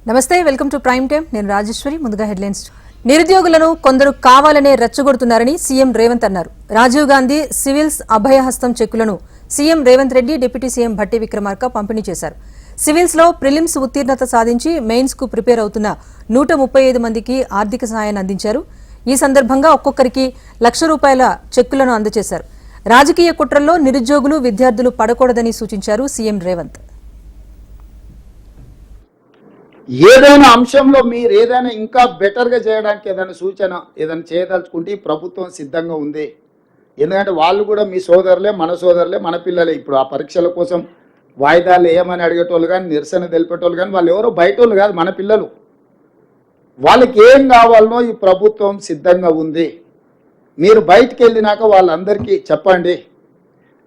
నమస్తే, welcome to prime time. నేను రాజేశ్వరి. ముందుగా హెడ్లైన్స్. నిరుద్యోగులను కొందరు కావాలనే రెచ్చగొడుతున్నారని సీఎం రేవంత్ అన్నారు. రాజీవ్ గాంధీ సివిల్స్ అభయహస్తం చెక్కులను CM Revanth Reddy deputy CM Bhatti Vikramarka పంపిణీ చేశారు. సివిల్స్ లో ప్రిలిమ్స్ ఉత్తీర్ణత సాధించి మెయిన్స్ కు ప్రిపేర్ అవుతున్న 135 మందికి ఆర్థిక సహాయాన్ని అందించారు. ఈ సందర్భంగా ఒక్కొక్కరికి ₹1,00,000 చెక్కులను అందజేశారు. రాజకీయ కుట్రల్లో నిరుద్యోగులు విద్యార్థులు పడకూడదని సూచించారు సీఎం రేవంత్. ఏదైనా అంశంలో మీరు ఏదైనా ఇంకా బెటర్గా చేయడానికి ఏదైనా సూచన ఏదైనా చేయదలుచుకుంటే ప్రభుత్వం సిద్ధంగా ఉంది. ఎందుకంటే వాళ్ళు కూడా మీ సోదరులే, మన సోదరులే, మన పిల్లలే. ఇప్పుడు ఆ పరీక్షల కోసం వాయిదాలు ఏమని అడిగేటోళ్ళు కానీ, నిరసన తెలిపేటోళ్ళు కానీ వాళ్ళు ఎవరో బయట వాళ్ళు కాదు, మన పిల్లలు. వాళ్ళకి ఏం కావాలనో ఈ ప్రభుత్వం సిద్ధంగా ఉంది. మీరు బయటికి వెళ్ళినాక వాళ్ళందరికీ చెప్పండి.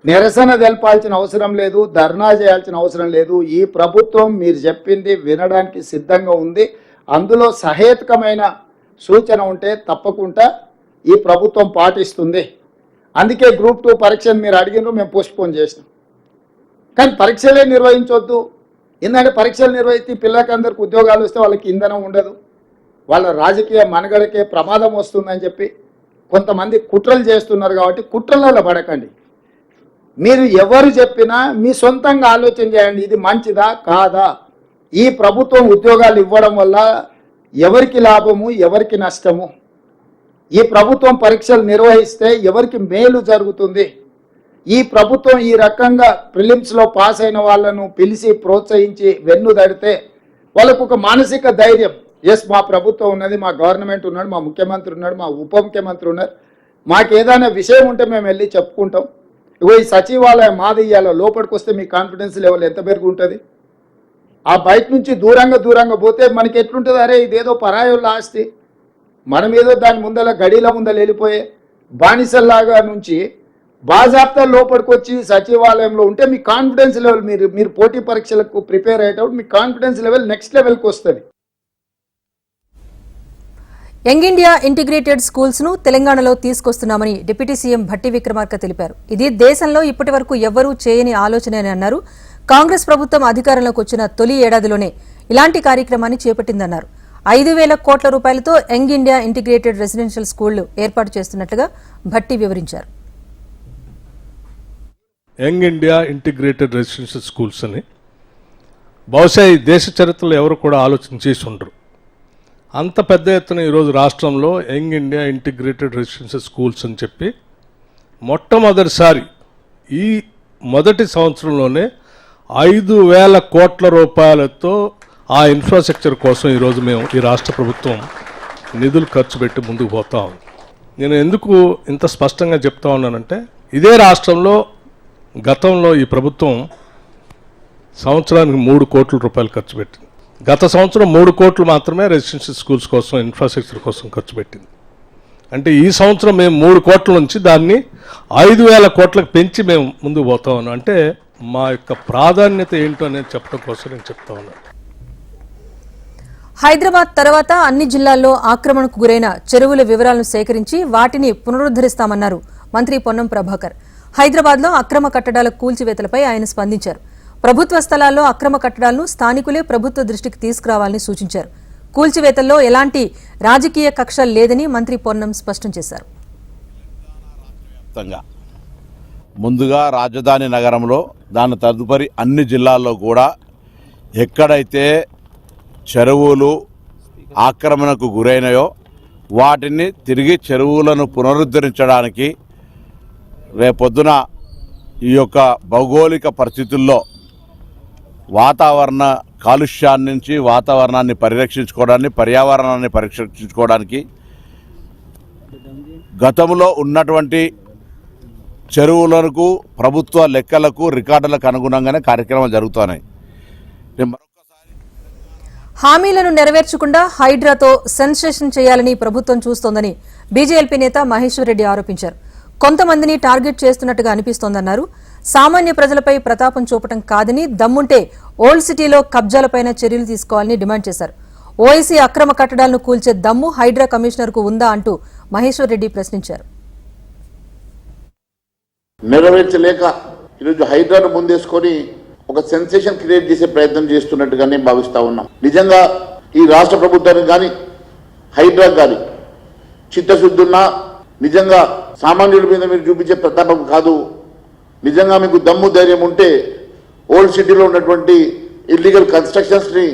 నిరసన తెలపాల్సిన అవసరం లేదు, ధర్నా చేయాల్సిన అవసరం లేదు. ఈ ప్రభుత్వం మీరు చెప్పింది వినడానికి సిద్ధంగా ఉంది. అందులో సహేతుకమైన సూచన ఉంటే తప్పకుండా ఈ ప్రభుత్వం పాటిస్తుంది. అందుకే గ్రూప్ 2 పరీక్షను మీరు అడిగినారు, మేము పోస్ట్పోన్ చేసినాం. కానీ పరీక్షలే నిర్వహించవద్దు. ఎందుకంటే పరీక్షలు నిర్వహిస్తే పిల్లలందరికీ ఉద్యోగాలు వస్తే వాళ్ళకి ఇంధనం ఉండదు, వాళ్ళ రాజకీయ మనుగడకే ప్రమాదం వస్తుందని చెప్పి కొంతమంది కుట్రలు చేస్తున్నారు. కాబట్టి కుట్రలలో పడకండి. మీరు ఎవరు చెప్పినా మీ సొంతంగా ఆలోచన చేయండి, ఇది మంచిదా కాదా. ఈ ప్రభుత్వం ఉద్యోగాలు ఇవ్వడం వల్ల ఎవరికి లాభము, ఎవరికి నష్టము. ఈ ప్రభుత్వం పరీక్షలు నిర్వహిస్తే ఎవరికి మేలు జరుగుతుంది. ఈ ప్రభుత్వం ఈ రకంగా ప్రిలిమ్స్లో పాస్ అయిన వాళ్ళను పిలిచి ప్రోత్సహించి వెన్ను దడితే వాళ్ళకు ఒక మానసిక ధైర్యం, ఎస్ మా ప్రభుత్వం ఉన్నది, మా గవర్నమెంట్ ఉన్నాడు, మా ముఖ్యమంత్రి ఉన్నాడు, మా ఉప ముఖ్యమంత్రి ఉన్నారు, మాకు ఏదైనా విషయం ఉంటే మేము వెళ్ళి చెప్పుకుంటాం. ఇగో ఈ సచివాలయం మాది, ఇయ్యాల లోపలికి వస్తే మీ కాన్ఫిడెన్స్ లెవెల్ ఎంత పెరిగి ఉంటుంది. ఆ బయట నుంచి దూరంగా పోతే మనకి ఎట్లుంటుంది, అరే ఇదేదో పరాయోళ్ళ ఆస్తి, మనం ఏదో దాని ముందల గడిల ముందల వెళ్ళిపోయే బానిసల్లాగా నుంచి బాజాప్తా లోపలికి వచ్చి సచివాలయంలో ఉంటే మీ కాన్ఫిడెన్స్ లెవెల్, మీరు పోటీ పరీక్షలకు ప్రిపేర్ అయ్యేటప్పుడు మీ కాన్ఫిడెన్స్ లెవెల్ నెక్స్ట్ లెవెల్కి వస్తుంది. యంగ్ ఇండియా ఇంటిగ్రేటెడ్ స్కూల్స్ ను తెలంగాణలో తీసుకొస్తున్నామని డిప్యూటీ సీఎం భట్టి విక్రమార్క తెలిపారు. ఇది దేశంలో ఇప్పటి వరకు ఎవ్వరూ చేయని ఆలోచన అని అన్నారు. కాంగ్రెస్ ప్రభుత్వం అధికారంలోకి వచ్చిన తొలి ఏడాదిలోనే ఇలాంటి కార్యక్రమాన్ని చేపట్టిందన్నారు. 5,000 కోట్ల రూపాయలతో యంగ్ ఇండియా ఇంటిగ్రేటెడ్ రెసిడెన్షియల్ స్కూళ్లు ఏర్పాటు చేస్తున్నట్లుగా భట్టి వివరించారు. Young India integrated residential schools అని బహుశా ఈ దేశ చరిత్రలో ఎవరు కూడా ఆలోచన చేసి ఉండరు. అంత పెద్ద ఎత్తున ఈరోజు రాష్ట్రంలో young India integrated residential schools అని చెప్పి మొట్టమొదటిసారి ఈ మొదటి సంవత్సరంలోనే 5,000 కోట్ల రూపాయలతో ఆ ఇన్ఫ్రాస్ట్రక్చర్ కోసం ఈరోజు మేము ఈ రాష్ట్ర ప్రభుత్వం నిధులు ఖర్చు పెట్టి ముందుకు పోతాం. నేను ఎందుకు ఇంత స్పష్టంగా చెప్తా ఉన్నానంటే, ఇదే రాష్ట్రంలో గతంలో ఈ ప్రభుత్వం సంవత్సరానికి 3 కోట్ల రూపాయలు ఖర్చు పెట్టింది. గత సంవత్సరం 3 కోట్లు మాత్రమే రెసిడెన్షియల్ స్కూల్స్ కోసం, ఇన్ఫ్రాస్ట్రక్చర్ కోసం ఖర్చు పెట్టింది. అంటే ఈ సంవత్సరం మేము 3 కోట్ల నుంచి దాన్ని 5,000 కోట్లకు పెంచి మేము ముందుకు పోతా ఉన్నాం. అంటే మా యొక్క ప్రాధాన్యత ఏంటో అనేది చెప్పడం కోసం నేను చెప్తా ఉన్నాను. హైదరాబాద్ తర్వాత అన్ని జిల్లాల్లో ఆక్రమణకు గురైన చెరువుల వివరాలను సేకరించి వాటిని పునరుద్ధరిస్తామన్నారు మంత్రి పొన్నం ప్రభాకర్. హైదరాబాద్లో అక్రమ కట్టడాల కూల్చివేతలపై ఆయన స్పందించారు. ప్రభుత్వ స్థలాల్లో అక్రమ కట్టడాలను స్థానికులే ప్రభుత్వ దృష్టికి తీసుకురావాలని సూచించారు. కూల్చివేతల్లో ఎలాంటి రాజకీయ కక్ష లేదని మంత్రి పొన్నం స్పష్టం చేశారు. ముందుగా రాజధాని నగరంలో, దాని తదుపరి అన్ని జిల్లాల్లో కూడా ఎక్కడైతే చెరువులు ఆక్రమణకు గురైనాయో వాటిని తిరిగి చెరువులను పునరుద్ధరించడానికి రేపొద్దున ఈ యొక్క భౌగోళిక పరిస్థితుల్లో వాతావరణ కాలుష్యాన్ని నుంచి వాతావరణాన్ని పరిరక్షించుకోవడానికి, పర్యావరణాన్ని పరిరక్షించుకోవడానికి గతంలో ఉన్నటువంటి చెరువులకు ప్రభుత్వ లెక్కలకు రికార్డులకు అనుగుణంగానే కార్యక్రమాలు జరుగుతున్నాయి. హామీలను నెరవేర్చకుండా హైడ్రాతో సెన్సేషన్ చేయాలని ప్రభుత్వం చూస్తోందని బీజేపీ నేత మహేశ్వర్ రెడ్డి ఆరోపించారు. కొంతమందిని టార్గెట్ చేస్తున్నట్టుగా అనిపిస్తోందన్నారు. సామాన్య ప్రజలపై ప్రతాపం చూపటం కాదని, దమ్ముంటే ఓల్డ్ సిటీలో కబ్జాలపైన చర్యలు తీసుకోవాలని డిమాండ్ చేశారు. ఓఐసీ అక్రమ కట్టడాలను కూల్చే దమ్ము హైడ్రా కమిషనర్ కు ఉందా అంటూ మహేశ్వర్ రెడ్డి ప్రశ్నించారు. నెరవేర్చలేక ఈరోజు హైడ్రాను ముందేసుకొని ఒక సెన్సేషన్ క్రియేట్ చేసే ప్రయత్నం చేస్తున్నట్టుగానే భావిస్తా ఉన్నాం. నిజంగా ఈ రాష్ట్ర ప్రభుత్వానికి కానీ హైడ్రాకు కానీ చిత్తశుద్ధున్నా నిజంగా సామాన్యుడి మీద మీరు చూపించే ప్రతాపం కాదు, నిజంగా మీకు దమ్ము ధైర్యం ఉంటే ఓల్డ్ సిటీలో ఉన్నటువంటి ఇల్లీగల్ కన్స్ట్రక్షన్స్ని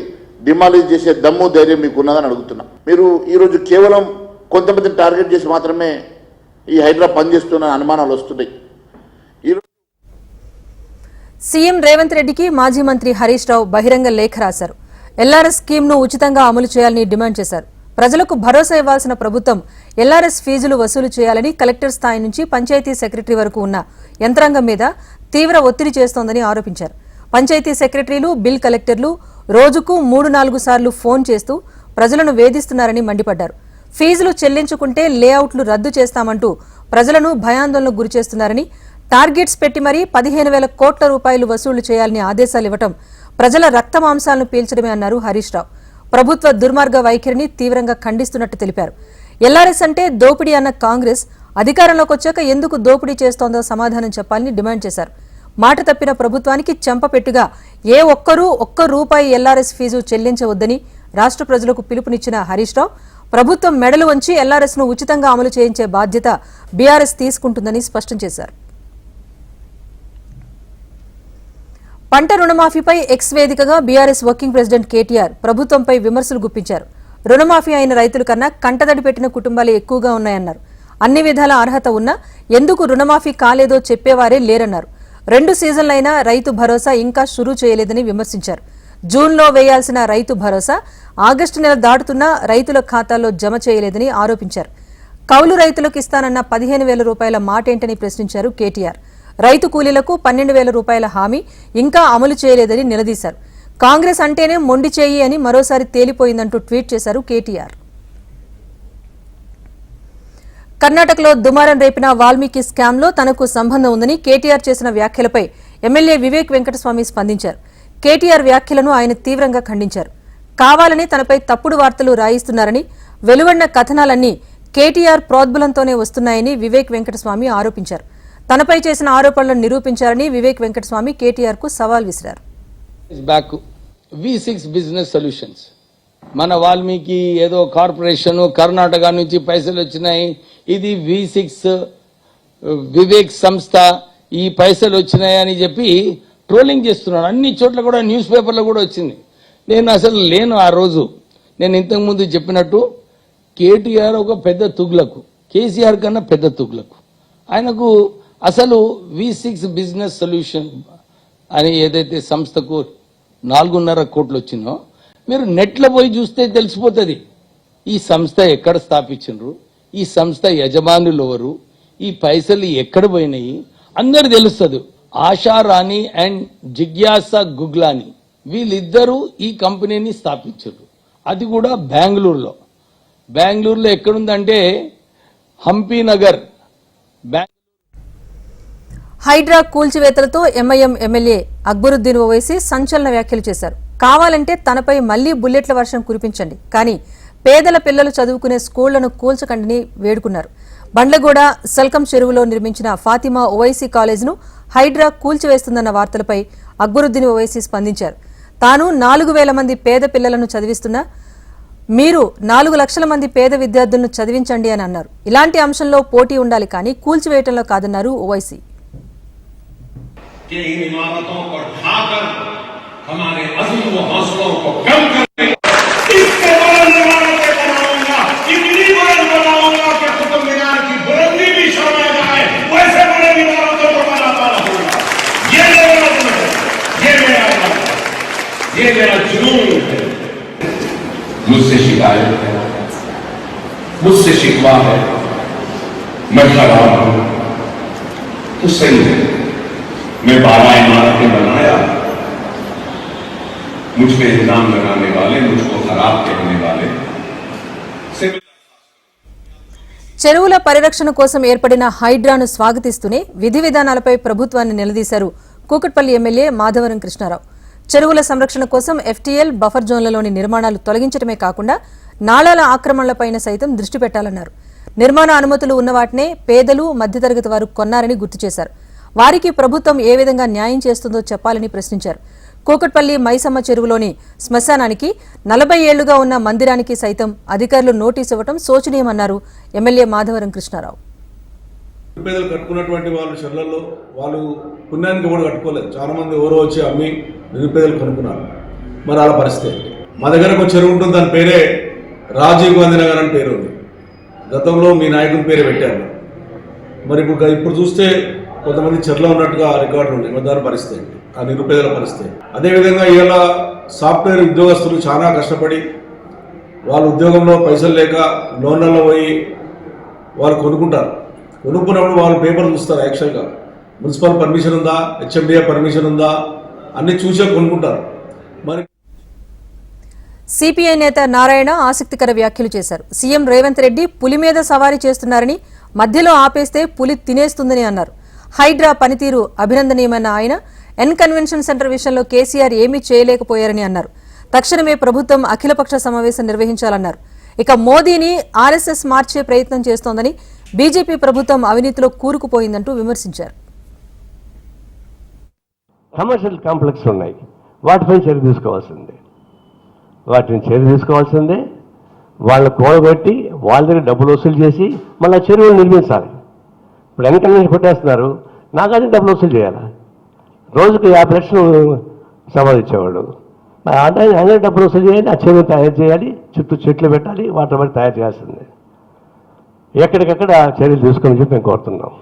డిమాలిష్ చేసే దమ్ము ధైర్యం మీకు ఉన్నదని అడుగుతున్నా. మీరు ఈరోజు కేవలం కొంతమందిని టార్గెట్ చేసి మాత్రమే ఈ హైడ్రా పనిచేస్తున్న అనుమానాలు వస్తున్నాయి. సీఎం రేవంత్ రెడ్డికి మాజీ మంత్రి హరీష్ రావు బహిరంగ లేఖ రాశారు. ఎల్ఆర్ఎస్ స్కీమ్ను ఉచితంగా అమలు చేయాలని డిమాండ్ చేశారు. ప్రజలకు భరోసా ఇవ్వాల్సిన ప్రభుత్వం ఎల్ఆర్ఎస్ ఫీజులు వసూలు చేయాలని కలెక్టర్ స్థాయి నుంచి పంచాయతీ సెక్రటరీ వరకు ఉన్న యంత్రాంగం మీద తీవ్ర ఒత్తిడి చేస్తోందని ఆరోపించారు. పంచాయతీ సెక్రటరీలు, బిల్ కలెక్టర్లు రోజుకు 3-4 సార్లు ఫోన్ చేస్తూ ప్రజలను వేధిస్తున్నారని మండిపడ్డారు. ఫీజులు చెల్లించుకుంటే లేఅవుట్లు రద్దు చేస్తామంటూ ప్రజలను భయాందోళనకు గురిచేస్తున్నారని, టార్గెట్స్ పెట్టి మరీ 15,000 కోట్ల రూపాయలు వసూలు చేయాలని ఆదేశాలు ఇవ్వటం ప్రజల రక్తమాంసాలను పీల్చడమే అన్నారు హరీష్ రావు. ప్రభుత్వ దుర్మార్గ వైఖరిని తీవ్రంగా ఖండిస్తున్నట్టు తెలిపారు. ఎల్ఆర్ఎస్ అంటే దోపిడీ అన్న కాంగ్రెస్ అధికారంలోకి వచ్చాక ఎందుకు దోపిడీ చేస్తోందో సమాధానం చెప్పాలని డిమాండ్ చేశారు. మాట తప్పిన ప్రభుత్వానికి చెంపపెట్టుగా ఏ ఒక్కరూ ఒక్క రూపాయి ఎల్ఆర్ఎస్ ఫీజు చెల్లించవద్దని రాష్ట్ర ప్రజలకు పిలుపునిచ్చిన హరీష్ రావు ప్రభుత్వం మెడలు వంచి ఎల్ఆర్ఎస్ ను ఉచితంగా అమలు చేయించే బాధ్యత బీఆర్ఎస్ తీసుకుంటుందని స్పష్టం చేశారు. పంట రుణమాఫీపై ఎక్స్ వేదికగా బీఆర్ఎస్ వర్కింగ్ ప్రెసిడెంట్ కేటీఆర్ ప్రభుత్వంపై విమర్శలు గుప్పించారు. రుణమాఫీ అయిన రైతుల కన్నా కంటతడి పెట్టిన కుటుంబాలే ఎక్కువగా ఉన్నాయన్నారు. అన్ని విధాల అర్హత ఉన్నా ఎందుకు రుణమాఫీ కాలేదో చెప్పేవారే లేరన్నారు. 2 సీజన్లైనా రైతు భరోసా ఇంకా షురూ చేయలేదని విమర్శించారు. జూన్లో వేయాల్సిన రైతు భరోసా ఆగస్టు నెల దాటుతున్నా రైతుల ఖాతాల్లో జమ చేయలేదని ఆరోపించారు. కౌలు రైతులకు ఇస్తానన్న 15,000 రూపాయల మాటేంటని ప్రశ్నించారు కేటీఆర్. రైతు కూలీలకు 12,000 రూపాయల హామీ ఇంకా అమలు చేయలేదని నిలదీశారు. కాంగ్రెస్ అంటేనే మొండి చేయి అని మరోసారి తేలిపోయిందంటూ ట్వీట్ చేశారు కేటీఆర్. కర్ణాటకలో దుమారం రేపిన వాల్మీకి స్కామ్లో తనకు సంబంధం ఉందని కేటీఆర్ చేసిన వ్యాఖ్యలపై ఎమ్మెల్యే వివేక్ వెంకటస్వామి స్పందించారు. కేటీఆర్ వ్యాఖ్యలను ఆయన తీవ్రంగా ఖండించారు. కావాలని తనపై తప్పుడు వార్తలు రాయిస్తున్నారని, వెలువడిన కథనాలన్నీ కేటీఆర్ ప్రోద్బలంతోనే వస్తున్నాయని వివేక్ వెంకటస్వామి ఆరోపించారు. తనపై చేసిన ఆరోపణలను నిరూపించారని వివేక్ వెంకటస్వామి కేటీఆర్ కు సవాల్ విసిరారు. బ్యాక్ V6 బిజినెస్ సొల్యూషన్స్, మన వాల్మీకి ఏదో కార్పొరేషన్ కర్ణాటక నుంచి పైసలు వచ్చినాయి, ఇది V6 వివేక్ సంస్థ, ఈ పైసలు వచ్చినాయని చెప్పి ట్రోలింగ్ చేస్తున్నాడు. అన్ని చోట్ల కూడా న్యూస్ పేపర్లో కూడా వచ్చింది. నేను అసలు లేను ఆ రోజు. నేను ఇంతకుముందు చెప్పినట్టు కేటీఆర్ ఒక పెద్ద తుగ్లకు, కేసీఆర్ కన్నా పెద్ద తుగ్లకు. ఆయనకు అసలు V6 బిజినెస్ సొల్యూషన్ అని ఏదైతే సంస్థకు 4.5 కోట్లు వచ్చిందో మీరు నెట్లో పోయి చూస్తే తెలిసిపోతుంది. ఈ సంస్థ ఎక్కడ స్థాపించారు, ఈ సంస్థ యజమానులు ఎవరు, ఈ పైసలు ఎక్కడ పోయినాయి అందరు తెలుస్తుంది. ఆశారాణి అండ్ జిజ్ఞాస గుగ్లాని వీళ్ళిద్దరూ ఈ కంపెనీని స్థాపించారు. అది కూడా బెంగళూరులో. బెంగళూరులో ఎక్కడుందంటే హంపీ నగర్. హైడ్రా కూల్చివేతలతో ఎంఐఎం ఎమ్మెల్యే అక్బరుద్దీన్ ఓవైసీ సంచలన వ్యాఖ్యలు చేశారు. కావాలంటే తనపై మళ్లీ బుల్లెట్ల వర్షం కురిపించండి, కానీ పేదల పిల్లలు చదువుకునే స్కూళ్లను కూల్చకండిని వేడుకున్నారు. బండ్లగూడ సల్కం చెరువులో నిర్మించిన ఫాతిమా ఓవైసీ కాలేజ్ను హైడ్రా కూల్చివేస్తుందన్న వార్తలపై అక్బరుద్దీన్ ఓవైసీ స్పందించారు. తాను 4,000 మంది పేద పిల్లలను చదివిస్తున్నా మీరు 4 లక్షల మంది పేద విద్యార్థులను చదివించండి అని అన్నారు. ఇలాంటి అంశంలో పోటీ ఉండాలి కానీ కూల్చివేయటంలో కాదన్నారు ఓవైసీ. कि इन इमारतों को ढाकर हमारे अज़्म व हौसलों को कम करके इससे बुलंद इमारतें बनाऊंगा, इतनी बुलंद बनाऊंगा कि कुतुब मीनार की बुलंदी भी शर्मा जाए, वैसे बड़े इमारतों को बनाता रहूंगा. ये मेरा जुनून है, ये मेरा इरादा है, ये मेरा जुनून है. मुझसे शिकायत है, मुझसे शिकवा है, मैं खराब हूं तो सही है. मैं 12 इमारतें बनाया, मुझ पे इल्जाम लगाने वाले, मुझको खराब कहने वाले చెరువుల పరిరక్షణ కోసం ఏర్పడిన హైడ్రాను స్వాగతిస్తూనే విధి విధానాలపై ప్రభుత్వాన్ని నిలదీశారు కూకట్పల్లి ఎమ్మెల్యే మాధవరం కృష్ణారావు. చెరువుల సంరక్షణ కోసం FTL బఫర్ జోన్లలోని నిర్మాణాలు తొలగించడమే కాకుండా నాళాల ఆక్రమణలపైన సైతం దృష్టి పెట్టాలన్నారు. నిర్మాణ అనుమతులు ఉన్న వాటినే పేదలు, మధ్యతరగతి వారు కొన్నారని గుర్తు చేశారు. వారికి ప్రభుత్వం ఏ విధంగా న్యాయం చేస్తుందో చెప్పాలని ప్రశ్నించారు. కూకట్పల్లి మైసమ్మ చెరువులోని శ్మశానానికి 40 ఏళ్లుగా ఉన్న మందిరానికి సైతం అధికారులు నోటీసు ఇవ్వడం శోచనీయమన్నారు ఎమ్మెల్యే మాధవరం కృష్ణారావు. నిరుపేదలు కట్టుకున్నటువంటి వాళ్ళు చెర్లలో వాళ్ళు పుణ్యానికి కూడా కట్టుకోలేదు. చాలా మంది ఎవరో వచ్చి అమ్మి నిరుపేదలు కొనుక్కున్నారు. మరి అలా పరిస్థితి ఏంటి? మా దగ్గర ఒక చెరువు ఉంటుంది, దాని పేరే రాజీవ్ గాంధీ నగర్ అని పేరు ఉంది. గతంలో మీ నాయకుని పేరే పెట్టారు. మరి ఇప్పుడు చూస్తే కొంతమంది చెర్లో ఉన్నట్టుగా రికార్డులు ఉన్నాయి. మరి దాని పరిస్థితి ఏంటి? ఆ నిరుపేదల పరిస్థితి. అదేవిధంగా ఇవాళ సాఫ్ట్వేర్ ఉద్యోగస్తులు చాలా కష్టపడి వాళ్ళ ఉద్యోగంలో పైసలు లేక లోన్లలో పోయి వాళ్ళు కొనుక్కుంటారు. కొనుక్కున్నప్పుడు వాళ్ళు పేపర్ చూస్తారు. యాక్చువల్గా మున్సిపల్ పర్మిషన్ ఉందా, హెచ్ఎండిఏ పర్మిషన్ ఉందా అన్ని చూసే కొనుక్కుంటారు. మరి సిపిఐ నేత నారాయణ ఆసక్తికర వ్యాఖ్యలు చేశారు. సీఎం రేవంత్ రెడ్డి పులి మీద సవారీ చేస్తున్నారని, మధ్యలో ఆపేస్తే పులి తినేస్తుందని అన్నారు. హైడ్రా పనితీరు అభినందనీయమైన ఆయన ఎన్ కన్వెన్షన్ సెంటర్ విషయంలో కేసీఆర్ ఏమీ చేయలేకపోయారని అన్నారు. తక్షణమే ప్రభుత్వం అఖిలపక్ష సమావేశం నిర్వహించాలన్నారు. ఇక మోదీని ఆర్ఎస్ఎస్ మార్చే ప్రయత్నం చేస్తోందని, బీజేపీ ప్రభుత్వం అవినీతిలో కూరుకుపోయిందంటూ విమర్శించారు. కమర్షియల్ కాంప్లెక్స్ ఉన్నాయి, వాటిపై చర్య తీసుకోవాల్సిందే. వాళ్ళని కూడబెట్టి వాళ్ళ దగ్గర డబ్బులు వసూలు చేసి మళ్ళీ చెరువులు నిర్మించాలి. ఇప్పుడు ఎన్నికలు పెట్టేస్తున్నారు, నాకైతే డబ్బులు వసూలు చేయాలి. రోజుకి 50 లక్షలు సంపాదించేవాడు. ఆయన డబ్బులు వసూలు చేయాలి, ఆ చెరువు తయారు చేయాలి, చుట్టూ చెట్లు పెట్టాలి, వాటర్ బట్టి తయారు చేయాల్సిందే. ఎక్కడికక్కడ చర్యలు తీసుకొని చెప్పి మేము కోరుతున్నాం.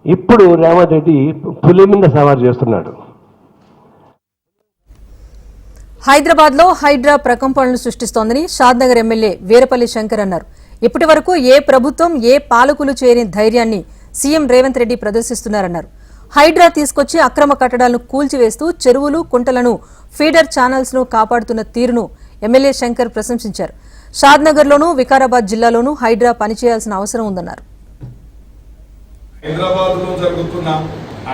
ఇప్పుడు రేవంత్ రెడ్డి పులి మీద సవారు చేస్తున్నాడు. హైదరాబాద్ లో హైడ్రా ప్రకంపనలు సృష్టిస్తోందని షాద్నగర్ ఎమ్మెల్యే వీరపల్లి శంకర్ అన్నారు. ఇప్పటి వరకు ఏ ప్రభుత్వం, ఏ పాలకులు చేయని ధైర్యాన్ని సీఎం రేవంత్ రెడ్డి ప్రదర్శిస్తున్నారన్నారు. హైడ్రా తీసుకొచ్చి అక్రమ కట్టడాలను కూల్చివేస్తూ చెరువులు, కుంటలను, ఫీడర్ ఛానల్స్ ను కాపాడుతున్న తీరును ఎమ్మెల్యే శంకర్ ప్రశంసించారు. షాద్నగర్లోనూ, వికారాబాద్ జిల్లాలోనూ హైడ్రా పనిచేయాల్సిన అవసరం ఉందన్నారు. హైదరాబాద్ లో జరుగుతున్న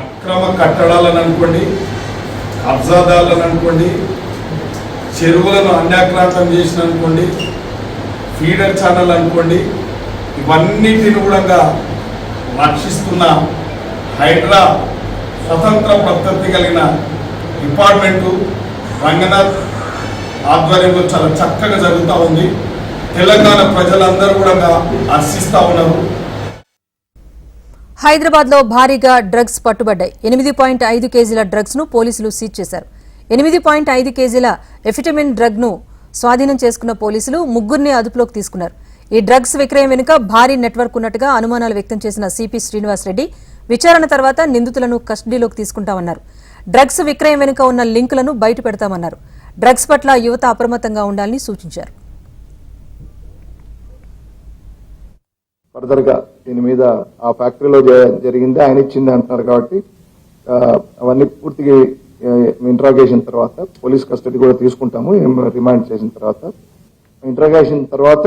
అక్రమ కట్టడాలను అనుకోండి, కబ్జాదారులను అనుకోండి, చెరువులను అన్యాక్రాంతం చేసిన అనుకోండి, ఫీడర్ ఛానల్ అనుకోండి, ఇవన్నిటిని కూడా రక్షిస్తున్న హైడ్రా స్వతంత్ర పద్ధతి కలిగిన డిపార్ట్మెంటు రంగనాథ్ ఆధ్వర్యంలో చాలా చక్కగా జరుగుతూ ఉంది. తెలంగాణ ప్రజలందరూ కూడా హర్షిస్తూ ఉన్నారు. హైదరాబాద్ లో భారీగా డ్రగ్స్ పట్టుబడ్డాయి. 8.5 కేజీల డ్రగ్స్ ను పోలీసులు సీజ్ చేశారు. 8.5 కేజీల ఎఫిటమిన్ డ్రగ్ ను స్వాధీనం చేసుకున్న పోలీసులు ముగ్గురిని అదుపులోకి తీసుకున్నారు. ఈ డ్రగ్స్ విక్రయం వెనుక భారీ నెట్వర్క్ ఉన్నట్టుగా అనుమానాలు వ్యక్తం చేసిన సిపి శ్రీనివాసరెడ్డి విచారణ తర్వాత నిందితులను కస్టడీలోకి తీసుకుంటామన్నారు. డ్రగ్స్ విక్రయం వెనుక ఉన్న లింకులను బయట పెడతామన్నారు. డ్రగ్స్ పట్ల యువత అప్రమత్తంగా ఉండాలని సూచించారు. ఫర్దర్ గా దీని మీద ఆ ఫ్యాక్టరీలో జరిగింది, ఆయన ఇచ్చింది అంటున్నారు. కాబట్టి అవన్నీ పూర్తిగా ఇంట్రాగేషన్ తర్వాత పోలీస్ కస్టడీ కూడా తీసుకుంటాము. రిమాండ్ చేసిన తర్వాత ఇంట్రాగేషన్ తర్వాత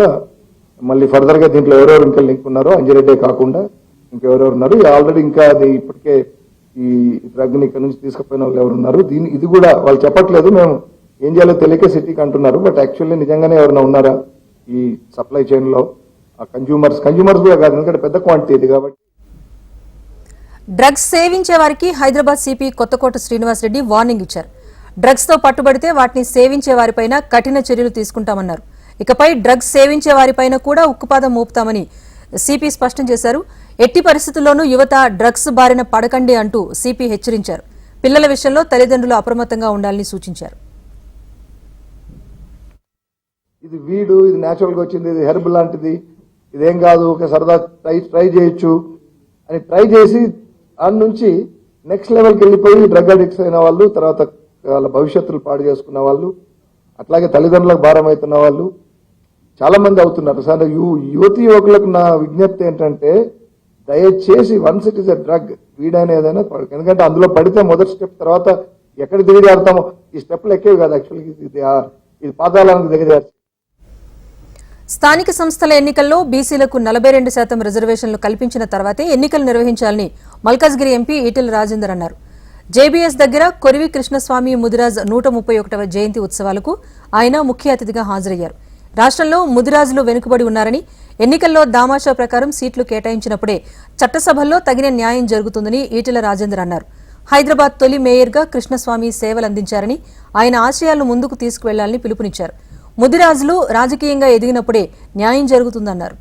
మళ్ళీ ఫర్దర్ గా దీంట్లో ఎవరెవరు ఇంకా లింక్ ఉన్నారో, అంజిరెడ్డి కాకుండా ఇంకెవరెవరు ఉన్నారు, ఆల్రెడీ ఇంకా అది ఇప్పటికే ఈ డ్రగ్ ని ఇక్కడ నుంచి తీసుకుపోయిన వాళ్ళు ఎవరు ఉన్నారు, ఇది కూడా వాళ్ళు చెప్పట్లేదు. మేము ఏం చేయాలో తెలియక సిటీకి అంటున్నారు. బట్ యాక్చువల్లీ నిజంగానే ఎవరైనా ఉన్నారా ఈ సప్లై చైన్ లో? కన్జ్యూమర్స్ కూడా కాదు, ఎందుకంటే పెద్ద క్వాంటిటీ ఇది కాబట్టి. డ్రగ్స్ సేవించే వారికి హైదరాబాద్ సిపి కొత్తకోట శ్రీనివాసరెడ్డి వార్నింగ్ ఇచ్చారు. డ్రగ్స్ తో పట్టుబడితే వాటిని సేవించే వారిపైన కఠిన చర్యలు తీసుకుంటామన్నారు. ఇకపై డ్రగ్స్ సేవించే వారిపైన కూడా ఉక్కుపాదం మోపుతామని సిపి స్పష్టం చేశారు. ఎట్టి పరిస్థితుల్లోనూ యువత డ్రగ్స్ బారిన పడకండి అంటూ సిపి హెచ్చరించారు. పిల్లల విషయంలో తల్లిదండ్రులు అప్రమత్తంగా ఉండాలని సూచించారు. ఇది వీడు, ఇది న్యాచురల్ గా వచ్చింది, ఇది హెర్బ్ లాంటిది, ఇదేం కాదు, ఒక సరదా ట్రై చేయొచ్చు అని ట్రై చేసి దాని నుంచి నెక్స్ట్ లెవెల్కి వెళ్ళిపోయి డ్రగ్ అడిక్ట్స్ అయిన వాళ్ళు, తర్వాత వాళ్ళ భవిష్యత్తులు పాడు చేసుకున్న వాళ్ళు, అట్లాగే తల్లిదండ్రులకు భారం అవుతున్న వాళ్ళు చాలా మంది అవుతున్నారు. సార్ యువతి యువకులకు నా విజ్ఞప్తి ఏంటంటే దయచేసి once it is a drug, వీడైనా ఏదైనా, ఎందుకంటే అందులో పడితే మొదటి స్టెప్, తర్వాత ఎక్కడ దిగజారుతామో ఈ స్టెప్లు ఎక్కేవి కాదు. యాక్చువల్గా ఇది పాతాళానికి దిగజారు. స్థానిక సంస్థల ఎన్నికల్లో బీసీలకు 42% రిజర్వేషన్లు కల్పించిన తర్వాతే ఎన్నికలు నిర్వహించాలని మల్కాజ్గిరి ఎంపీ ఈటెల రాజేందర్ అన్నారు. జేబీఎస్ దగ్గర కొరివి కృష్ణస్వామి ముదిరాజ్ 131వ జయంతి ఉత్సవాలకు ఆయన ముఖ్య అతిథిగా హాజరయ్యారు. రాష్ట్రంలో ముదిరాజులు వెనుకబడి ఉన్నారని, ఎన్నికల్లో దామాషా ప్రకారం సీట్లు కేటాయించినప్పుడే చట్టసభల్లో తగిన న్యాయం జరుగుతుందని ఈటెల రాజేందర్ అన్నారు. హైదరాబాద్ తొలి మేయర్గా కృష్ణస్వామి సేవలందించారని ఆయన ఆశయాలను ముందుకు తీసుకువెళ్లాలని పిలుపునిచ్చారు. ముదిరాజులు రాజకీయంగా ఎదిగినప్పుడే న్యాయం జరుగుతుందన్నారు.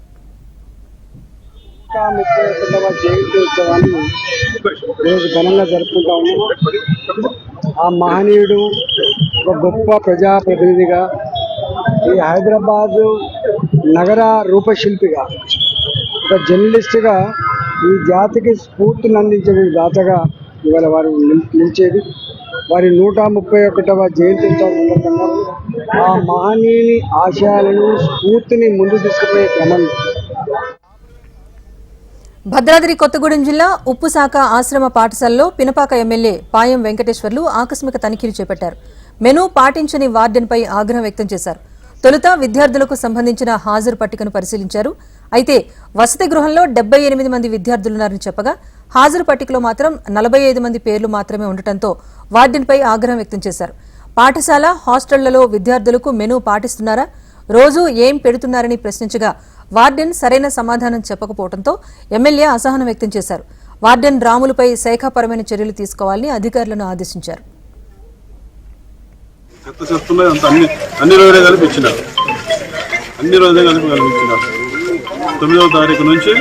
ఘనంగా జరుపుకుంటా ఉన్నాము. ఆ మహనీయుడు ఒక గొప్ప ప్రజాప్రతినిధిగా, ఈ హైదరాబాద్ నగర రూపశిల్పిగా, ఒక జర్నలిస్ట్గా ఈ జాతికి స్ఫూర్తిని అందించే దాతగా ఇవాళ వారు నిలిచేది. వారి 131వ జయంతి సందర్భంగా ఆ మహనీయుని ఆశయాలను, స్ఫూర్తిని ముందుకు తీసుకుపోయే క్రమంలో భద్రాద్రి కొత్తగూడెం జిల్లా ఉప్పుశాఖ ఆశ్రమ పాఠశాలలో పినపాక ఎమ్మెల్యే పాయం వెంకటేశ్వర్లు ఆకస్మిక తనిఖీలు చేపట్టారు. మెనూ పాటించని వార్డెన్పై ఆగ్రహం వ్యక్తం చేశారు. తొలుత విద్యార్థులకు సంబంధించిన హాజరు పట్టికను పరిశీలించారు. అయితే వసతి గృహంలో 78 మంది విద్యార్థులున్నారని చెప్పగా హాజరు పట్టికలో మాత్రం 45 మంది పేర్లు మాత్రమే ఉండటంతో వార్డెన్పై ఆగ్రహం వ్యక్తం చేశారు. పాఠశాల హాస్టళ్లలో విద్యార్థులకు మెనూ పాటిస్తున్నారా, రోజు ఏం పెడుతున్నారని ప్రశ్నించగా వార్డెన్ సరైన సమాధానం చెప్పకపోవడంతో ఎమ్మెల్యే అసహనం వ్యక్తం చేశారు. వార్డెన్ రాములపై శాఖాపరమైన చర్యలు తీసుకోవాలని అధికారులను ఆదేశించారు. అన్ని రోజులే కల్పించినారు. 9వ తారీఖు నుంచి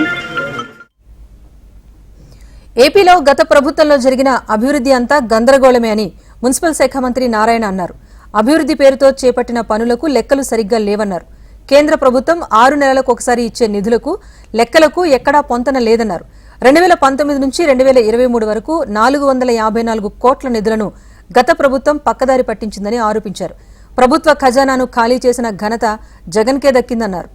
ఏపీలో గత ప్రభుత్వంలో జరిగిన అభివృద్ధి అంతా గందరగోళమే అని మున్సిపల్ శాఖ మంత్రి నారాయణ అన్నారు. అభివృద్ధి పేరుతో చేపట్టిన పనులకు లెక్కలు సరిగ్గా లేవన్నారు. కేంద్ర ప్రభుత్వం 6 నెలలకు ఒకసారి ఇచ్చే నిధులకు లెక్కలకు ఎక్కడా పొంతన లేదన్నారు. 2019 నుంచి 2023 వరకు 454 కోట్ల నిధులను గత ప్రభుత్వం పక్కదారి పట్టించిందని ఆరోపించారు. ప్రభుత్వ ఖజానాను ఖాళీ చేసిన ఘనత జగన్కే దక్కిందన్నారు.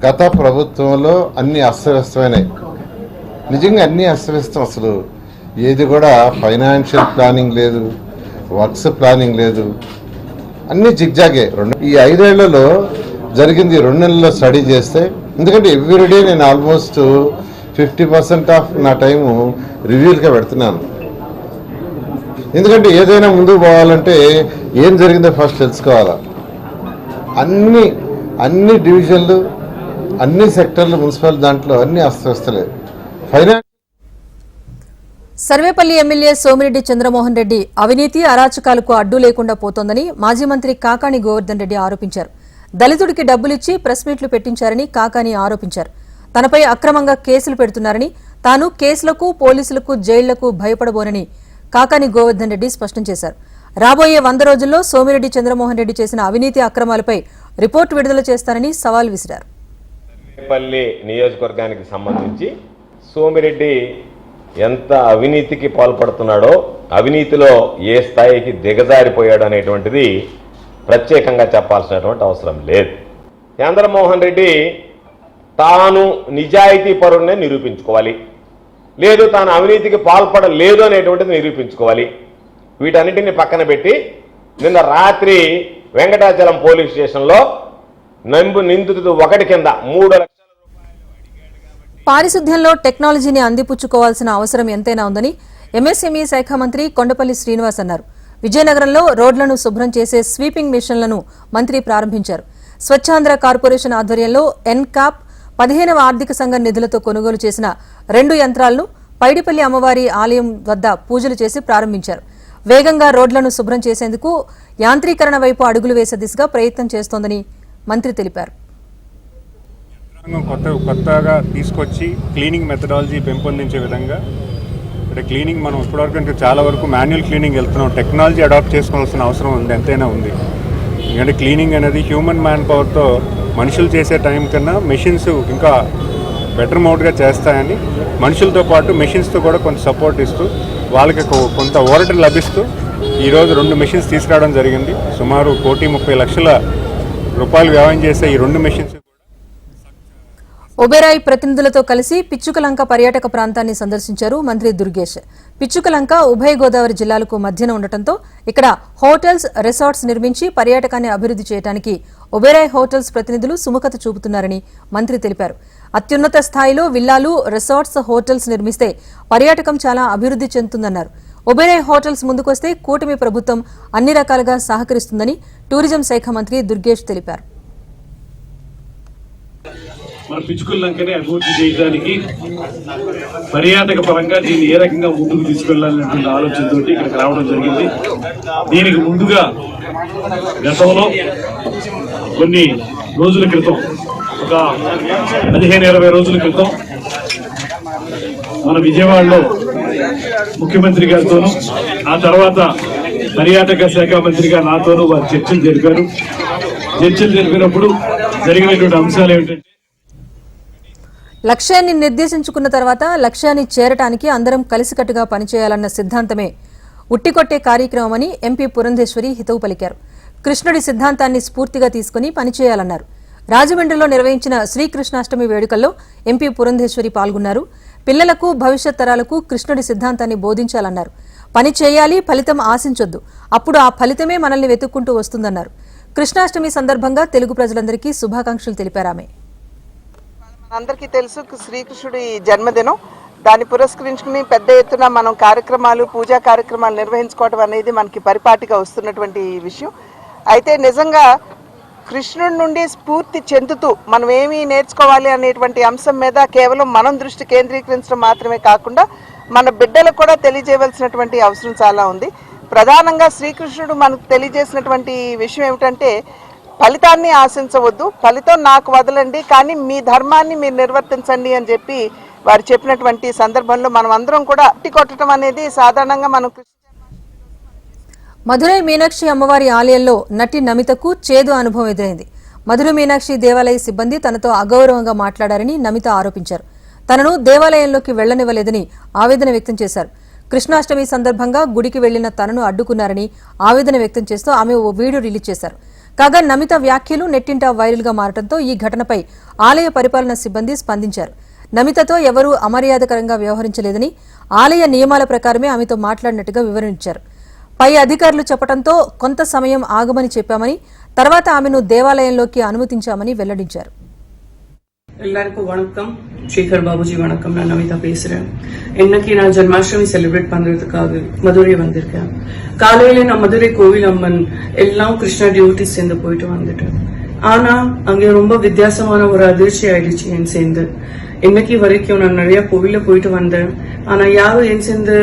గత ప్రభుత్వంలో అన్ని అస్తవ్యస్తమైనాయి. నిజంగా అన్ని అస్తవ్యస్తం. అసలు ఏది కూడా ఫైనాన్షియల్ ప్లానింగ్ లేదు, వర్క్స్ ప్లానింగ్ లేదు, అన్ని జిగ్జాగే. ఈ 5 ఏళ్లలో జరిగింది 2 నెలల్లో స్టడీ చేస్తే, ఎందుకంటే ఎవ్రీడే నేను ఆల్మోస్ట్ 50% ఆఫ్ నా టైము రివ్యూలుగా పెడుతున్నాను. ఎందుకంటే ఏదైనా ముందుకు పోవాలంటే ఏం జరిగిందో ఫస్ట్ తెలుసుకోవాలా. అన్ని డివిజన్లు, అన్ని సెక్టర్లు, మున్సిపల్ దాంట్లో అన్ని అస్తవ్యస్తలే. సర్వేపల్లి ఎమ్మెల్యే సోమిరెడ్డి చంద్రమోహన్ రెడ్డి అవినీతి అరాచకాలకు అడ్డు లేకుండా పోతోందని మాజీ మంత్రి కాకాణి గోవర్ధన్ రెడ్డి ఆరోపించారు. దళితుడికి డబ్బులిచ్చి ప్రెస్ మీట్లు పెట్టించారని కాకాణి ఆరోపించారు. తనపై అక్రమంగా కేసులు పెడుతున్నారని, తాను కేసులకు, పోలీసులకు, జైళ్లకు భయపడబోనని కాకాణి గోవర్ధన్ రెడ్డి స్పష్టం చేశారు. రాబోయే 100 రోజుల్లో సోమిరెడ్డి చంద్రమోహన్ రెడ్డి చేసిన అవినీతి అక్రమాలపై రిపోర్టు విడుదల చేస్తారని సవాల్ విసిరారు. సర్వేపల్లి నియోజకవర్గానికి సంబంధించి సోమిరెడ్డి ఎంత అవినీతికి పాల్పడుతున్నాడో, అవినీతిలో ఏ స్థాయికి దిగజారిపోయాడు అనేటువంటిది ప్రత్యేకంగా చెప్పాల్సినటువంటి అవసరం లేదు. చంద్రమోహన్ రెడ్డి తాను నిజాయితీ పరుణ్ణి నిరూపించుకోవాలి, లేదు తాను అవినీతికి పాల్పడలేదు అనేటువంటిది నిరూపించుకోవాలి. వీటన్నిటిని పక్కన పెట్టి నిన్న రాత్రి వెంకటాచలం పోలీస్ స్టేషన్లో నిందితుడు 1 కింద 3 లక్షల పారిశుద్ధ్యంలో టెక్నాలజీని అందిపుచ్చుకోవాల్సిన అవసరం ఎంతైనా ఉందని ఎంఎస్ఎంఈ శాఖ మంత్రి కొండపల్లి శ్రీనివాస్ అన్నారు. విజయనగరంలో రోడ్లను శుభ్రం చేసే స్వీపింగ్ మిషన్లను మంత్రి ప్రారంభించారు. స్వచ్ఛాంధ్ర కార్పొరేషన్ ఆధ్వర్యంలో ఎన్కాప్ 15వ ఆర్థిక సంఘం నిధులతో కొనుగోలు చేసిన 2 యంత్రాలను పైడిపల్లి అమ్మవారి ఆలయం వద్ద పూజలు చేసి ప్రారంభించారు. వేగంగా రోడ్లను శుభ్రం చేసేందుకు యాంత్రీకరణ వైపు అడుగులు వేసే దిశగా ప్రయత్నం చేస్తోందని మంత్రి తెలిపారు. కొత్తగా తీసుకొచ్చి క్లీనింగ్ మెథడాలజీ పెంపొందించే విధంగా, అంటే క్లీనింగ్ మనం ఇప్పటివరకు ఇంకా చాలా వరకు మాన్యువల్ క్లీనింగ్ వెళ్తున్నాం. టెక్నాలజీ అడాప్ట్ చేసుకోవాల్సిన అవసరం ఉంది, ఎంతైనా ఉంది. ఎందుకంటే క్లీనింగ్ అనేది హ్యూమన్ మ్యాన్ పవర్తో మనుషులు చేసే టైం కన్నా మెషిన్స్ ఇంకా బెటర్ మోడ్గా చేస్తాయని, మనుషులతో పాటు మెషిన్స్తో కూడా కొంత సపోర్ట్ ఇస్తూ వాళ్ళకి కొంత ఓరట లభిస్తూ ఈరోజు 2 మెషిన్స్ తీసుకురావడం జరిగింది. సుమారు 1,30,00,000 వ్యయం చేసే ఈ 2 మెషిన్స్ ఒబెరాయ్ ప్రతినిధులతో కలిసి పిచ్చుకలంక పర్యాటక ప్రాంతాన్ని సందర్శించారు మంత్రి దుర్గేష్. పిచ్చుకలంక ఉభయ గోదావరి జిల్లాలకు మధ్యన ఉండటంతో ఇక్కడ హోటల్స్, రిసార్ట్స్ నిర్మించి పర్యాటకాన్ని అభివృద్ధి చేయడానికి ఒబెరాయ్ హోటల్స్ ప్రతినిధులు సుముఖత చూపుతున్నారని మంత్రి తెలిపారు. అత్యున్నత స్థాయిలో విల్లాలు, రిసార్ట్స్, హోటల్స్ నిర్మిస్తే పర్యాటకం చాలా అభివృద్ధి చెందుతుందన్నారు. ఒబెరాయ్ హోటల్స్ ముందుకొస్తే కూటమి ప్రభుత్వం అన్ని రకాలుగా సహకరిస్తుందని టూరిజం శాఖ మంత్రి దుర్గేష్ తెలిపారు. మన పిచ్చుకుల్లంకనే అభివృద్ధి చేయడానికి పర్యాటక పరంగా దీన్ని ఏ రకంగా ముందుకు తీసుకెళ్లాలనేటువంటి ఆలోచనతో ఇక్కడికి రావడం జరిగింది. దీనికి ముందుగా గతంలో కొన్ని రోజుల క్రితం, ఒక 15-20 రోజుల క్రితం మన విజయవాడలో ముఖ్యమంత్రి గారితోనూ, ఆ తర్వాత పర్యాటక శాఖ మంత్రిగా నాతోనూ వారు చర్చలు జరిపారు. చర్చలు జరిపినప్పుడు జరిగినటువంటి అంశాలు ఏమిటంటే, లక్ష్యాన్ని నిర్దేశించుకున్న తర్వాత లక్ష్యాన్ని చేరటానికి అందరం కలిసికట్టుగా పనిచేయాలన్న సిద్ధాంతమే ఉట్టికొట్టే కార్యక్రమమని ఎంపీ పురంధేశ్వరి హితవు పలికారు. కృష్ణుడి సిద్ధాంతాన్ని స్ఫూర్తిగా తీసుకుని పనిచేయాలన్నారు. రాజమండ్రిలో నిర్వహించిన శ్రీకృష్ణాష్టమి వేడుకల్లో ఎంపీ పురంధేశ్వరి పాల్గొన్నారు. పిల్లలకు, భవిష్యత్ తరాలకు కృష్ణుడి సిద్ధాంతాన్ని బోధించాలన్నారు. పని చేయాలి, ఫలితం ఆశించొద్దు, అప్పుడు ఆ ఫలితమే మనల్ని వెతుక్కుంటూ వస్తుందన్నారు. కృష్ణాష్టమి సందర్భంగా తెలుగు ప్రజలందరికీ శుభాకాంక్షలు తెలిపారామె. అందరికీ తెలుసు శ్రీకృష్ణుడి జన్మదినం. దాన్ని పురస్కరించుకుని పెద్ద ఎత్తున మనం కార్యక్రమాలు, పూజా కార్యక్రమాలు నిర్వహించుకోవడం అనేది మనకి పరిపాటిగా వస్తున్నటువంటి విషయం. అయితే నిజంగా కృష్ణుడి నుండి స్ఫూర్తి చెందుతూ మనం ఏమి నేర్చుకోవాలి అనేటువంటి అంశం మీద కేవలం మనం దృష్టి కేంద్రీకరించడం మాత్రమే కాకుండా మన బిడ్డలకు కూడా తెలియజేయవలసినటువంటి అవసరం చాలా ఉంది. ప్రధానంగా శ్రీకృష్ణుడు మనకు తెలియజేసినటువంటి విషయం ఏమిటంటే, ఫలితాన్ని ఆశించవద్దు, ఫలితం నాకు వదలండి, కానీ మీ ధర్మాన్ని మీరు నిర్వర్తించండి అని చెప్పి వారు చెప్పినటువంటి సందర్భంలో మనం అందరం కూడా అట్టి కొట్టడం అనేది సాధారణంగా మనం. మధురై మీనాక్షి అమ్మవారి ఆలయంలో నటి నమితకు చేదు అనుభవం ఎదురైంది. మధురై మీనాక్షి దేవాలయ సిబ్బంది తనతో అగౌరవంగా మాట్లాడారని నమిత ఆరోపించారు. తనను దేవాలయంలోకి వెళ్లనివ్వలేదని ఆవేదన వ్యక్తం చేశారు. కృష్ణాష్టమి సందర్భంగా గుడికి వెళ్లిన తనను అడ్డుకున్నారని ఆవేదన వ్యక్తం చేస్తూ ఆమె ఓ వీడియో రిలీజ్ చేశారు. కాగా నమిత వ్యాఖ్యలు నెట్టింట వైరల్ గా మారడంతో ఈ ఘటనపై ఆలయ పరిపాలన సిబ్బంది స్పందించారు. నమితతో ఎవరూ అమర్యాదకరంగా వ్యవహరించలేదని, ఆలయ నియమాల ప్రకారమే ఆమెతో మాట్లాడినట్టుగా వివరించారు. పై అధికారులు చెప్పడంతో కొంత సమయం ఆగమని చెప్పామని, తర్వాత ఆమెను దేవాలయంలోకి అనుమతించామని వెల్లడించారు. ಎಲ್ಲರಿಗೂ ವಣಕಂ. ಶೇಖರ್ ಬಾಬುಜಿ ವಣಕಂ. ನಾನು ನಮಿತಾ பேசுறேன். இன்னைக்கு நான் ஜன்மாஷ்டமி செலிப்ரேட் பண்றதுக்காக மதுரை வந்திருக்கேன். காலையில நான் மதுரை கோவில் அம்மன் எல்லாம் கிருஷ்ணா டியூட்டி சேர்ந்து போயிட்டு வந்துட்டேன். ஆனா அங்க ரொம்ப வித்தியாசமான ஒரு அதிர்ச்சி ஆயிடுச்சு என் சேர்ந்து. இன்னைக்கு வரைக்கும் நான் நிறைய கோவில போயிட்டு வந்தேன். ஆனா யாரும் என் சேர்ந்து.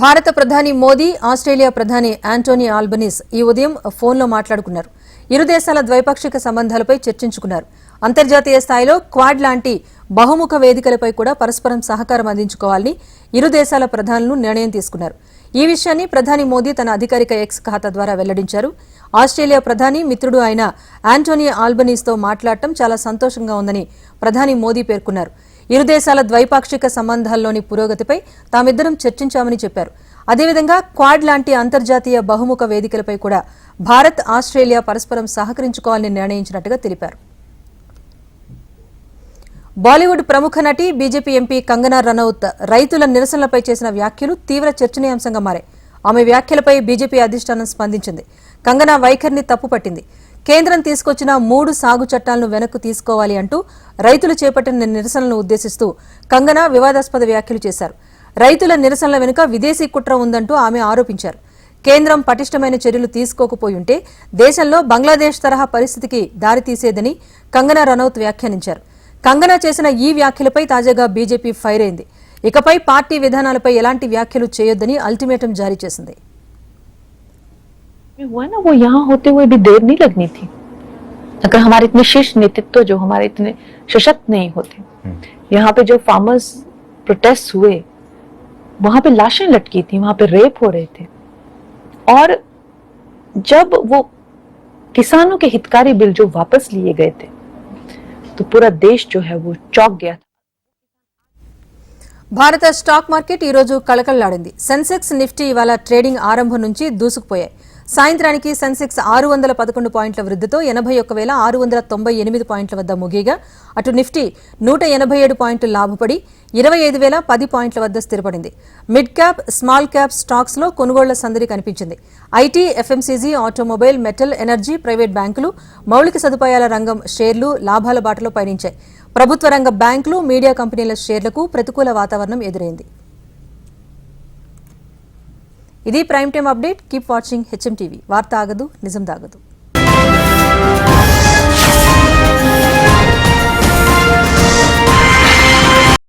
భారత ప్రధాని మోదీ, ఆస్ట్రేలియా ప్రధాని యాంటోనీ ఆల్బనీస్ ఈ ఉదయం ఫోన్లో మాట్లాడుకున్నారు. ఇరు దేశాల ద్వైపాక్షిక సంబంధాలపై చర్చించుకున్నారు. అంతర్జాతీయ స్థాయిలో క్వాడ్ లాంటి బహుముఖ వేదికలపై కూడా పరస్పరం సహకారం అందించుకోవాలని ఇరు దేశాల ప్రధానులు నిర్ణయం తీసుకున్నారు. ఈ విషయాన్ని ప్రధాని మోదీ తన అధికారిక ఎక్స్ ఖాతా ద్వారా వెల్లడించారు. ఆస్ట్రేలియా ప్రధాని మిత్రుడు అయిన యాంటోనీ ఆల్బనీస్తో మాట్లాడటం చాలా సంతోషంగా ఉందని ప్రధాని మోదీ పేర్కొన్నారు. ఇరు దేశాల ద్వైపాక్షిక సంబంధాల్లోని పురోగతిపై తామిద్దరం చర్చించామని చెప్పారు. అదేవిధంగా క్వాడ్ లాంటి అంతర్జాతీయ బహుముఖ వేదికలపై కూడా భారత్, ఆస్ట్రేలియా పరస్పరం సహకరించుకోవాలని నిర్ణయించినట్టుగా తెలిపారు. బాలీవుడ్ ప్రముఖ నటి, బీజేపీ ఎంపీ కంగనా రనౌత్ రైతుల నిరసనలపై చేసిన వ్యాఖ్యలు తీవ్ర చర్చనీయాంశంగా మారాయి. ఆమె వ్యాఖ్యలపై బీజేపీ అధిష్టానం స్పందించింది. కంగనా వైఖరిని తప్పుపట్టింది. కేంద్రం తీసుకొచ్చిన 3 సాగు చట్టాలను వెనక్కు తీసుకోవాలి అంటూ రైతులు చేపట్టిన నిరసనలను ఉద్దేశిస్తూ కంగనా వివాదాస్పద వ్యాఖ్యలు చేశారు. రైతుల నిరసనల వెనుక విదేశీ కుట్ర ఉందంటూ ఆమె ఆరోపించారు. కేంద్రం పటిష్టమైన చర్యలు తీసుకోకపోయుంటే దేశంలో బంగ్లాదేశ్ తరహా పరిస్థితికి దారితీసేదని కంగనా రనౌత్ వ్యాఖ్యానించారు. కంగనా చేసిన ఈ వ్యాఖ్యలపై తాజాగా బీజేపీ ఫైర్ అయింది. ఇకపై పార్టీ విధానాలపై ఎలాంటి వ్యాఖ్యలు చేయొద్దని అల్టిమేటం జారీ చేసింది. हुआ ना, वो यहाँ होते हुए भी देर नहीं लगनी थी. अगर हमारे इतने शीर्ष नेतृत्व जो हमारे इतने सशक्त नहीं होते, यहाँ पे जो फार्मर्स प्रोटेस्ट हुए, वहां पे लाशें लटकी थी, वहां पे रेप हो रहे थे, और जब वो किसानों के हितकारी बिल जो वापस लिए गए थे, तो पूरा देश जो है वो चौंक गया था. భారత స్టాక్ మార్కెట్ ఈ రోజు కళకళలాడింది. సెన్సెక్స్, నిఫ్టీ ఇవాళ ట్రేడింగ్ ఆరంభం నుంచి దూసుకుపోయాయి. సాయంత్రానికి సెన్సెక్స్ 611 పాయింట్ల వృద్ధితో 81,698 పాయింట్ల వద్ద ముగియగా, అటు నిఫ్టీ 187 పాయింట్లు లాభపడి 25,010 పాయింట్ల వద్ద స్థిరపడింది. Mid cap, small cap stocks లో కొనుగోళ్ల సందడి కనిపించింది. IT, FMCG, automobile, metal, energy, private బ్యాంకులు, మౌలిక సదుపాయాల రంగం షేర్లు లాభాల బాటలో పయనించాయి. ప్రభుత్వ రంగ బ్యాంకులు, మీడియా కంపెనీల షేర్లకు ప్రతికూల వాతావరణం ఎదురైంది. ఇది prime time update. Keep watching HM TV. వార్త ఆగదు, నిజం దాగదు.